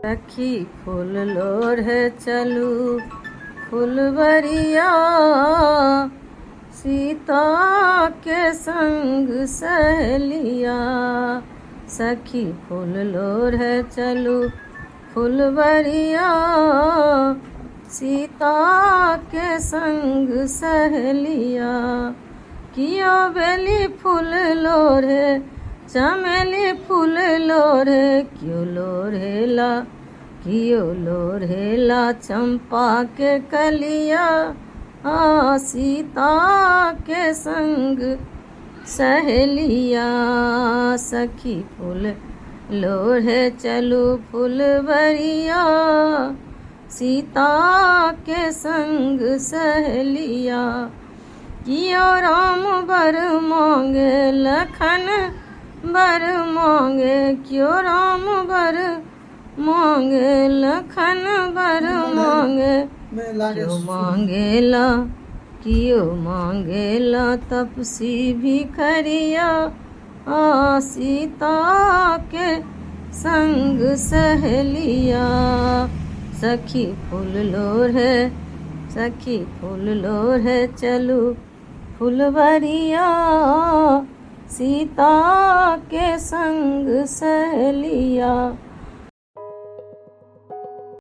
सखी फूल लोढ़े चलू फुलवरिया, सीता के संग सहेलिया। सखी फूल लोढ़े चलू फुलवरिया, सीता के संग सहेलिया। कियो बेली फूल लोढ़े चमेली फूल लोढ़े, कियो लोढ़ेला चंपा के कलिया। सीता के संग सहेलिया। सखी फूल लोढ़े चलू फुलवरिया, सीता के संग सहेलिया। कियो राम बर मांगे लखन बर मांगे, कियो राम बर मांगे लखन बर मांगे। कियो मांगेला तपसी भिखरिया। सीता के संग सहेलिया। सखी फूल लोढ़े चलू फुलवरिया, सीता के संग सहेलिया।